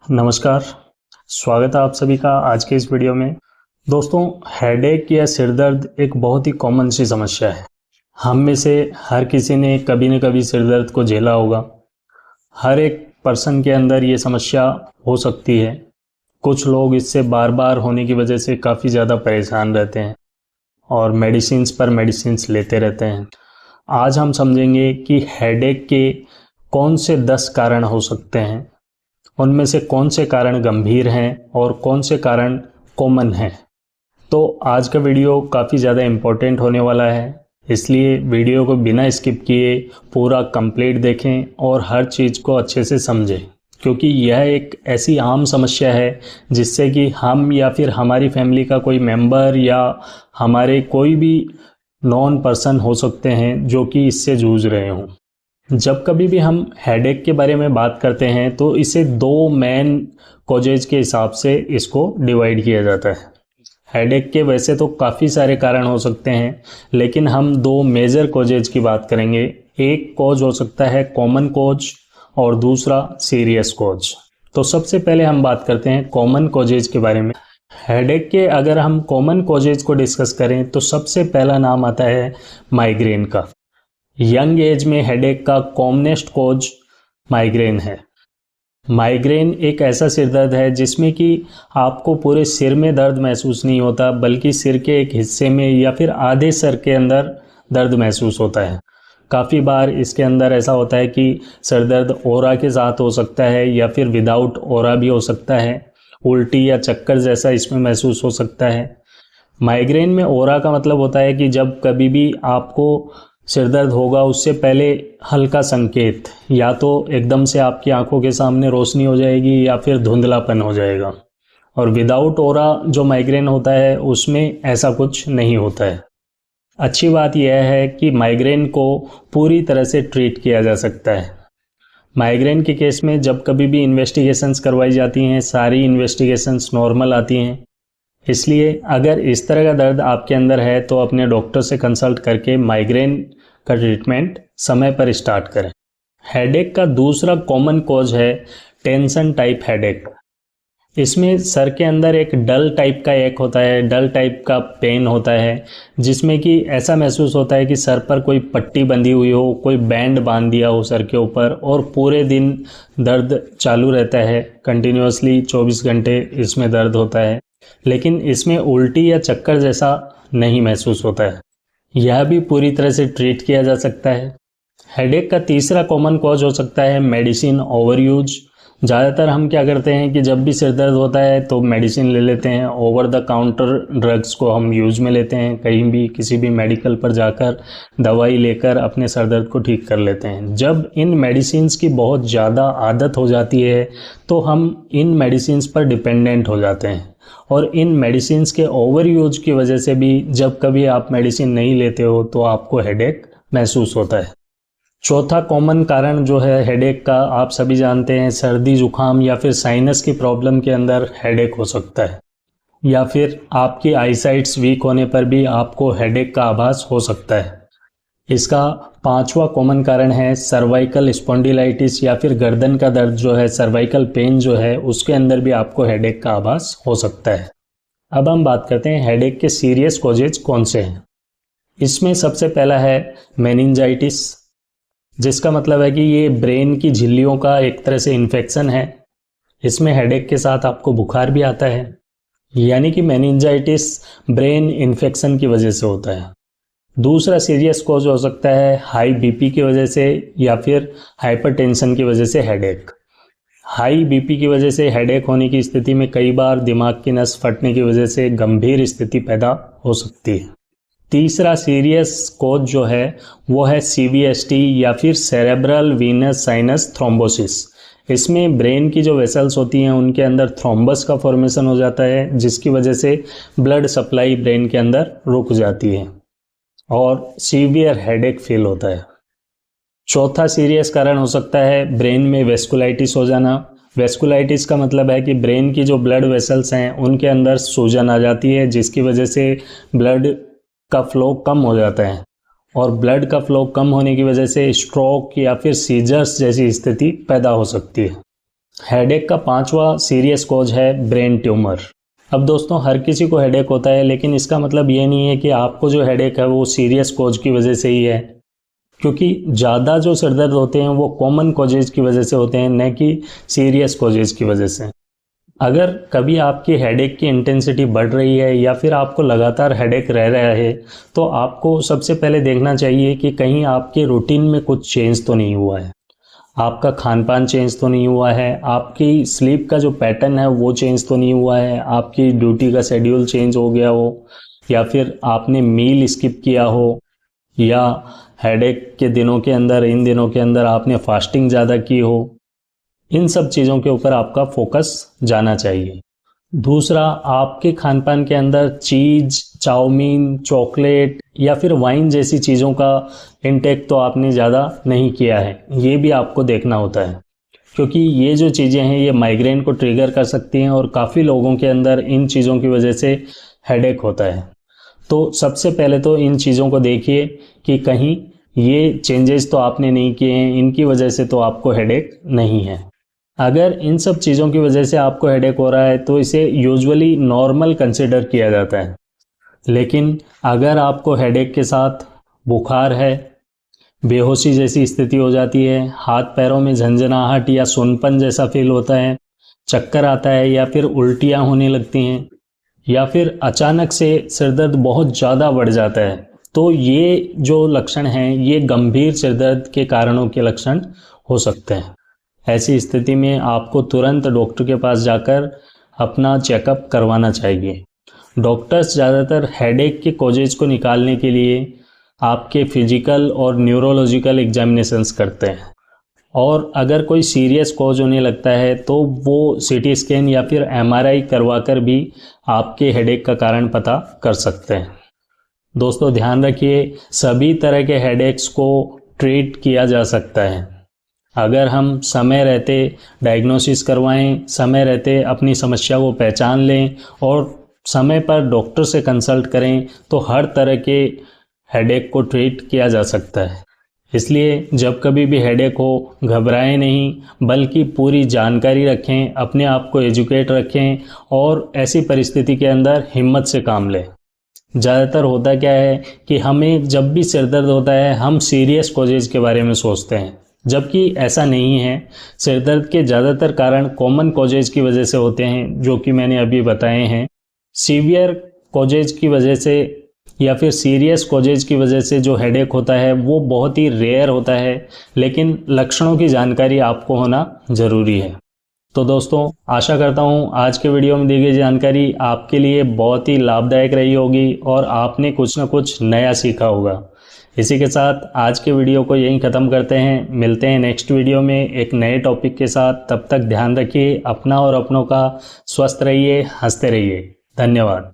नमस्कार, स्वागत है आप सभी का आज के इस वीडियो में। दोस्तों, हेडेक या सिर दर्द एक बहुत ही कॉमन सी समस्या है। हम में से हर किसी ने कभी न कभी सिर दर्द को झेला होगा। हर एक पर्सन के अंदर ये समस्या हो सकती है। कुछ लोग इससे बार बार होने की वजह से काफ़ी ज़्यादा परेशान रहते हैं और मेडिसिन्स पर मेडिसिन्स लेते रहते हैं। आज हम समझेंगे कि हेडेक के कौन से 10 कारण हो सकते हैं, उनमें से कौन से कारण गंभीर हैं और कौन से कारण कॉमन हैं। तो आज का वीडियो काफ़ी ज़्यादा इम्पोर्टेंट होने वाला है, इसलिए वीडियो को बिना स्किप किए पूरा कंप्लीट देखें और हर चीज़ को अच्छे से समझें, क्योंकि यह एक ऐसी आम समस्या है जिससे कि हम या फिर हमारी फैमिली का कोई मेंबर या हमारे कोई भी नॉन पर्सन हो सकते हैं जो कि इससे जूझ रहे हों। जब कभी भी हम हेडेक के बारे में बात करते हैं तो इसे 2 मेन कॉजेज के हिसाब से इसको डिवाइड किया जाता है। हेडेक के वैसे तो काफ़ी सारे कारण हो सकते हैं, लेकिन हम 2 मेजर कॉजेज की बात करेंगे। एक कॉज हो सकता है कॉमन कॉज और दूसरा सीरियस कॉज। तो सबसे पहले हम बात करते हैं कॉमन कॉजेज के बारे में। हेडेक के अगर हम कॉमन कॉजेज को डिस्कस करें तो सबसे पहला नाम आता है माइग्रेन का। यंग एज में हेडेक का कॉमनेस्ट कॉज माइग्रेन है। माइग्रेन एक ऐसा सिर दर्द है जिसमें कि आपको पूरे सिर में दर्द महसूस नहीं होता, बल्कि सिर के एक हिस्से में या फिर आधे सर के अंदर दर्द महसूस होता है। काफ़ी बार इसके अंदर ऐसा होता है कि सर दर्द ओरा के साथ हो सकता है या फिर विदाउट ओरा भी हो सकता है। उल्टी या चक्कर जैसा इसमें महसूस हो सकता है। माइग्रेन में ओरा का मतलब होता है कि जब कभी भी आपको सिर दर्द होगा उससे पहले हल्का संकेत, या तो एकदम से आपकी आंखों के सामने रोशनी हो जाएगी या फिर धुंधलापन हो जाएगा। और विदाउट ओरा जो माइग्रेन होता है उसमें ऐसा कुछ नहीं होता है। अच्छी बात यह है कि माइग्रेन को पूरी तरह से ट्रीट किया जा सकता है। माइग्रेन के केस में जब कभी भी इन्वेस्टिगेशंस करवाई जाती हैं, सारी इन्वेस्टिगेशंस नॉर्मल आती हैं। इसलिए अगर इस तरह का दर्द आपके अंदर है तो अपने डॉक्टर से कंसल्ट करके माइग्रेन का ट्रीटमेंट समय पर स्टार्ट करें। हेडेक का दूसरा कॉमन कॉज है टेंशन टाइप हेडेक। इसमें सर के अंदर एक डल टाइप का एक होता है, डल टाइप का पेन होता है, जिसमें कि ऐसा महसूस होता है कि सर पर कोई पट्टी बंधी हुई हो, कोई बैंड बांध दिया हो सर के ऊपर, और पूरे दिन दर्द चालू रहता है। कंटिन्यूअसली 24 घंटे इसमें दर्द होता है, लेकिन इसमें उल्टी या चक्कर जैसा नहीं महसूस होता है। यह भी पूरी तरह से ट्रीट किया जा सकता है। हेडेक का तीसरा कॉमन कॉज हो सकता है मेडिसिन ओवर यूज। ज़्यादातर हम क्या करते हैं कि जब भी सिर दर्द होता है तो मेडिसिन ले लेते हैं, ओवर द काउंटर ड्रग्स को हम यूज़ में लेते हैं। कहीं भी किसी भी मेडिकल पर जाकर दवाई लेकर अपने सर दर्द को ठीक कर लेते हैं। जब इन मेडिसिन्स की बहुत ज़्यादा आदत हो जाती है तो हम इन मेडिसिन्स पर डिपेंडेंट हो जाते हैं, और इन मेडिसिन्स के ओवर यूज की वजह से भी जब कभी आप मेडिसिन नहीं लेते हो तो आपको हेडेक महसूस होता है। चौथा कॉमन कारण जो है हेडेक का, आप सभी जानते हैं, सर्दी जुकाम या फिर साइनस की प्रॉब्लम के अंदर हेडेक हो सकता है, या फिर आपकी आईसाइट्स वीक होने पर भी आपको हेडेक का आभास हो सकता है। इसका 5वां कॉमन कारण है सर्वाइकल स्पॉन्डिलाइटिस, या फिर गर्दन का दर्द जो है, सर्वाइकल पेन जो है, उसके अंदर भी आपको हेडेक का आभास हो सकता है। अब हम बात करते हैं हेडेक के सीरियस कॉजेज कौन से हैं। इसमें सबसे पहला है मेनिंजाइटिस, जिसका मतलब है कि ये ब्रेन की झिल्लियों का एक तरह से इन्फेक्शन है। इसमें हेडेक के साथ आपको बुखार भी आता है, यानी कि मेनिंजाइटिस ब्रेन इन्फेक्शन की वजह से होता है। दूसरा सीरियस कॉज हो सकता है हाई बीपी की वजह से या फिर हाइपरटेंशन की वजह से हेडेक। हाई बीपी की वजह से हेडेक होने की स्थिति में कई बार दिमाग की नस फटने की वजह से गंभीर स्थिति पैदा हो सकती है। तीसरा सीरियस कॉज जो है वो है CVST या फिर सेरेब्रल वीनस साइनस थ्रोम्बोसिस। इसमें ब्रेन की जो वेसल्स होती हैं उनके अंदर थ्रोम्बस का फॉर्मेशन हो जाता है, जिसकी वजह से ब्लड सप्लाई ब्रेन के अंदर रुक जाती है और सीवियर हेडेक फील होता है। चौथा सीरियस कारण हो सकता है ब्रेन में वेस्कुलाइटिस हो जाना। वेस्कुलाइटिस का मतलब है कि ब्रेन की जो ब्लड वेसल्स हैं उनके अंदर सूजन आ जाती है, जिसकी वजह से ब्लड का फ्लो कम हो जाता है, और ब्लड का फ्लो कम होने की वजह से स्ट्रोक या फिर सीजर्स जैसी स्थिति पैदा हो सकती है। हेडेक का 5वां सीरियस कॉज है ब्रेन ट्यूमर। अब दोस्तों हर किसी को हेडेक होता है, लेकिन इसका मतलब ये नहीं है कि आपको जो हेडेक है वो सीरियस कॉज की वजह से ही है, क्योंकि ज़्यादा जो सिरदर्द होते हैं वो कॉमन कॉजेज की वजह से होते हैं, न कि सीरियस कॉजेज की वजह से। अगर कभी आपकी हेडेक की इंटेंसिटी बढ़ रही है या फिर आपको लगातार हेडेक रह रहा है, तो आपको सबसे पहले देखना चाहिए कि कहीं आपके रूटीन में कुछ चेंज तो नहीं हुआ है, आपका खान पान चेंज तो नहीं हुआ है, आपकी स्लीप का जो पैटर्न है वो चेंज तो नहीं हुआ है, आपकी ड्यूटी का शेड्यूल चेंज हो गया हो, या फिर आपने मील स्किप किया हो, या हेडेक के दिनों के अंदर, इन दिनों के अंदर आपने फास्टिंग ज़्यादा की हो। इन सब चीज़ों के ऊपर आपका फोकस जाना चाहिए। दूसरा, आपके खान पान के अंदर चीज़, चाउमीन, चॉकलेट या फिर वाइन जैसी चीज़ों का इनटेक तो आपने ज़्यादा नहीं किया है, ये भी आपको देखना होता है, क्योंकि ये जो चीज़ें हैं ये माइग्रेन को ट्रिगर कर सकती हैं और काफ़ी लोगों के अंदर इन चीज़ों की वजह से हेडेक होता है। तो सबसे पहले तो इन चीज़ों को देखिए कि कहीं ये चेंजेस तो आपने नहीं किए हैं, इनकी वजह से तो आपको हेडेक नहीं है। अगर इन सब चीज़ों की वजह से आपको हेडेक हो रहा है तो इसे यूजुअली नॉर्मल कंसिडर किया जाता है, लेकिन अगर आपको हेडेक के साथ बुखार है, बेहोशी जैसी स्थिति हो जाती है, हाथ पैरों में झंझनाहट या सुनपन जैसा फील होता है, चक्कर आता है या फिर उल्टियाँ होने लगती हैं, या फिर अचानक से सिरदर्द बहुत ज़्यादा बढ़ जाता है, तो ये जो लक्षण हैं ये गंभीर सिरदर्द के कारणों के लक्षण हो सकते हैं। ऐसी स्थिति में आपको तुरंत डॉक्टर के पास जाकर अपना चेकअप करवाना चाहिए। डॉक्टर्स ज़्यादातर हेडेक के कॉजेज को निकालने के लिए आपके फिजिकल और न्यूरोलॉजिकल एग्जामिनेशंस करते हैं, और अगर कोई सीरियस कॉज होने लगता है तो वो सीटी स्कैन या फिर एमआरआई करवाकर भी आपके हेडेक का कारण पता कर सकते हैं। दोस्तों ध्यान रखिए, सभी तरह के हेडेक्स को ट्रीट किया जा सकता है। अगर हम समय रहते डायग्नोसिस करवाएं, समय रहते अपनी समस्या को पहचान लें और समय पर डॉक्टर से कंसल्ट करें, तो हर तरह के हेडेक को ट्रीट किया जा सकता है। इसलिए जब कभी भी हेडेक हो, घबराएं नहीं, बल्कि पूरी जानकारी रखें, अपने आप को एजुकेट रखें और ऐसी परिस्थिति के अंदर हिम्मत से काम लें। ज़्यादातर होता क्या है कि हमें जब भी सिरदर्द होता है हम सीरियस कॉजेज के बारे में सोचते हैं, जबकि ऐसा नहीं है। सिरदर्द के ज़्यादातर कारण कॉमन कॉजेज की वजह से होते हैं, जो कि मैंने अभी बताए हैं। सीवियर कॉजेज की वजह से या फिर सीरियस कॉजेज की वजह से जो हेडेक होता है वो बहुत ही रेयर होता है, लेकिन लक्षणों की जानकारी आपको होना ज़रूरी है। तो दोस्तों आशा करता हूँ आज के वीडियो में दी गई जानकारी आपके लिए बहुत ही लाभदायक रही होगी और आपने कुछ ना कुछ नया सीखा होगा। इसी के साथ आज के वीडियो को यहीं ख़त्म करते हैं। मिलते हैं नेक्स्ट वीडियो में एक नए टॉपिक के साथ। तब तक ध्यान रखिए अपना और अपनों का। स्वस्थ रहिए, हंसते रहिए। धन्यवाद।